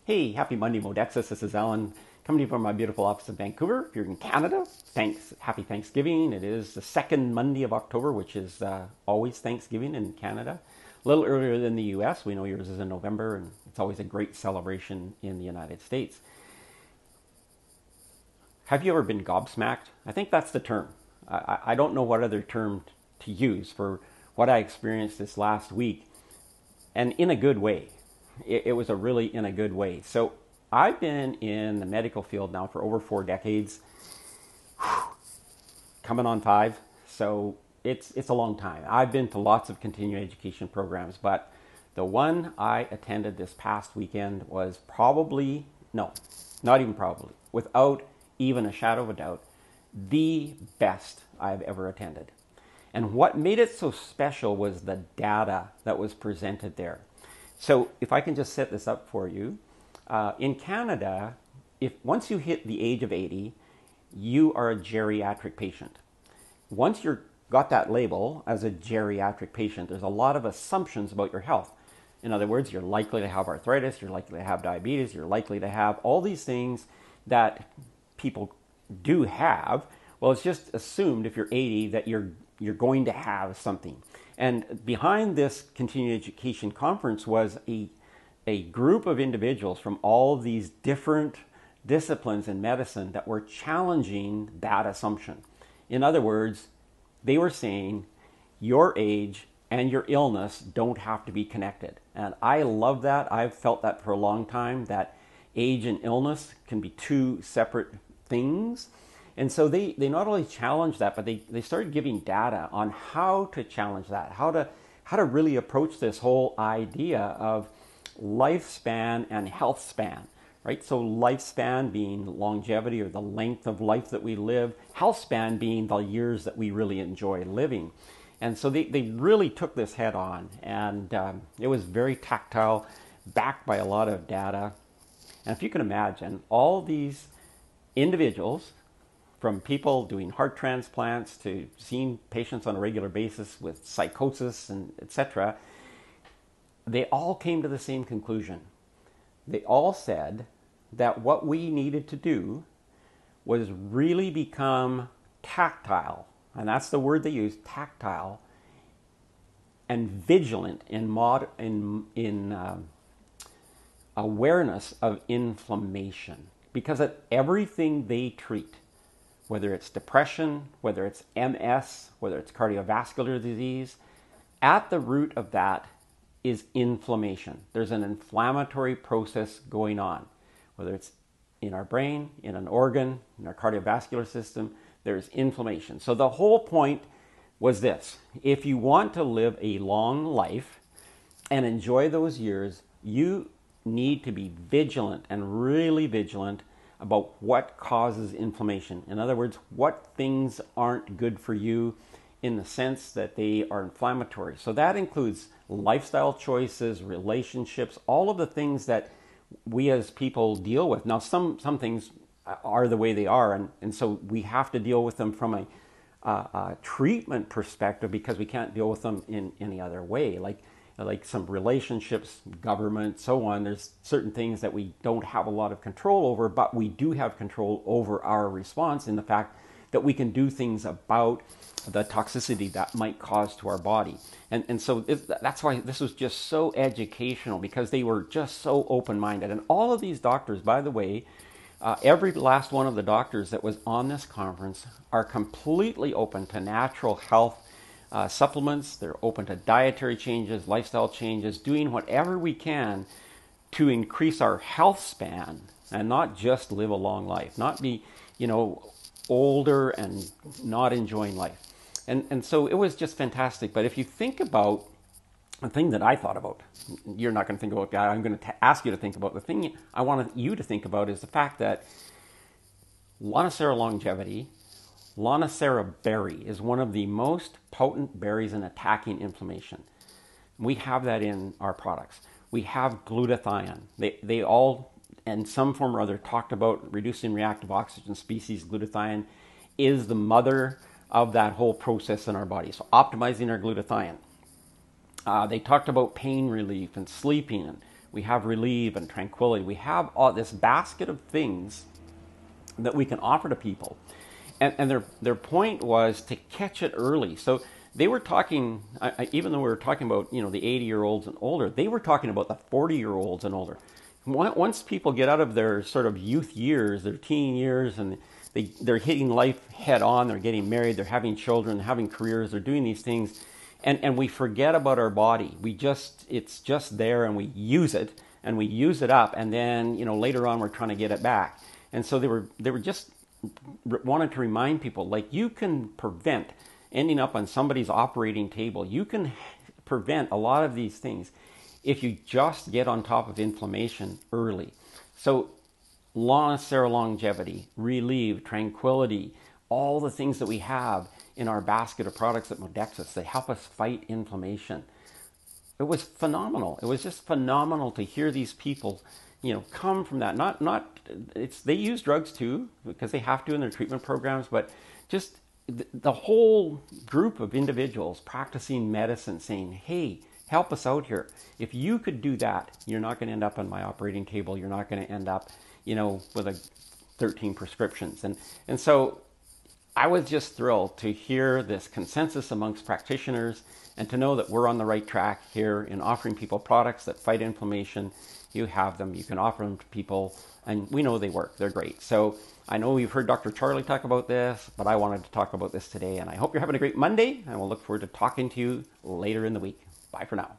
Hey, happy Monday, Modexus. This is Alan coming to you from my beautiful office in Vancouver. If you're in Canada, happy Thanksgiving. It is the second Monday of October, which is always Thanksgiving in Canada. A little earlier than the US. We know yours is in November, and it's always a great celebration in the United States. Have you ever been gobsmacked? I think that's the term. I don't know what other term to use for what I experienced this last week, and in a good way. It was really in a good way. So I've been in the medical field now for over 4 decades, coming on 5. So it's a long time. I've been to lots of continuing education programs, but the one I attended this past weekend was without even a shadow of a doubt, the best I've ever attended. And what made it so special was the data that was presented there. So if I can just set this up for you, in Canada, once you hit the age of 80, you are a geriatric patient. Once you've got that label as a geriatric patient, there's a lot of assumptions about your health. In other words, you're likely to have arthritis, you're likely to have diabetes, you're likely to have all these things that people do have. Well, it's just assumed if you're 80 that you're going to have something. And behind this continuing education conference was a group of individuals from all of these different disciplines in medicine that were challenging that assumption. In other words, they were saying your age and your illness don't have to be connected. And I love that. I've felt that for a long time, that age and illness can be two separate things. And so they not only challenged that, but they started giving data on how to challenge that, how to really approach this whole idea of lifespan and health span, right? So lifespan being longevity or the length of life that we live, health span being the years that we really enjoy living. And so they really took this head on, and it was very tactile, backed by a lot of data. And if you can imagine, all these individuals, from people doing heart transplants to seeing patients on a regular basis with psychosis and etc., they all came to the same conclusion. They all said that what we needed to do was really become tactile, and that's the word they used, tactile, and vigilant in awareness of inflammation. Because at everything they treat, whether it's depression, whether it's MS, whether it's cardiovascular disease, at the root of that is inflammation. There's an inflammatory process going on, whether it's in our brain, in an organ, in our cardiovascular system, there's inflammation. So the whole point was this: if you want to live a long life and enjoy those years, you need to be vigilant, and really vigilant, about what causes inflammation. In other words, what things aren't good for you in the sense that they are inflammatory. So that includes lifestyle choices, relationships, all of the things that we as people deal with. Now, some things are the way they are, and so we have to deal with them from a treatment perspective, because we can't deal with them in any other way. Like some relationships, government, so on. There's certain things that we don't have a lot of control over, but we do have control over our response in the fact that we can do things about the toxicity that might cause to our body. And so that's why this was just so educational, because they were just so open-minded. And all of these doctors, by the way, every last one of the doctors that was on this conference are completely open to natural health supplements. They're open to dietary changes, lifestyle changes, doing whatever we can to increase our health span and not just live a long life, not be, older and not enjoying life. And so it was just fantastic. But if you think about the thing that I thought about, you're not going to think about that. I'm going to ask you to think about the thing I want you to think about is the fact that Lonicera longevity, Lonicera berry, is one of the most potent berries in attacking inflammation. We have that in our products. We have glutathione. They all, in some form or other, talked about reducing reactive oxygen species. Glutathione is the mother of that whole process in our body. So optimizing our glutathione. They talked about pain relief and sleeping and we have relief and tranquility. We have all this basket of things that we can offer to people. And their point was to catch it early. So they were talking, even though we were talking about, the 80-year-olds and older, they were talking about the 40-year-olds and older. Once people get out of their sort of youth years, their teen years, and they're hitting life head on, they're getting married, they're having children, having careers, they're doing these things, and we forget about our body. It's just there, and we use it, and we use it up, and then, later on we're trying to get it back. And so they were just wanted to remind people, like, you can prevent ending up on somebody's operating table. You can prevent a lot of these things if you just get on top of inflammation early. So longevity, relief, tranquility, all the things that we have in our basket of products at Modexus, they help us fight inflammation. It was phenomenal. It was just phenomenal to hear these people, come from that. They use drugs too, because they have to in their treatment programs, but just the whole group of individuals practicing medicine saying, hey, help us out here. If you could do that, you're not going to end up on my operating table. You're not going to end up, with 13 prescriptions. And so I was just thrilled to hear this consensus amongst practitioners and to know that we're on the right track here in offering people products that fight inflammation. You have them, you can offer them to people, and we know they work. They're great. So I know you've heard Dr. Charlie talk about this, but I wanted to talk about this today, and I hope you're having a great Monday, and we'll look forward to talking to you later in the week. Bye for now.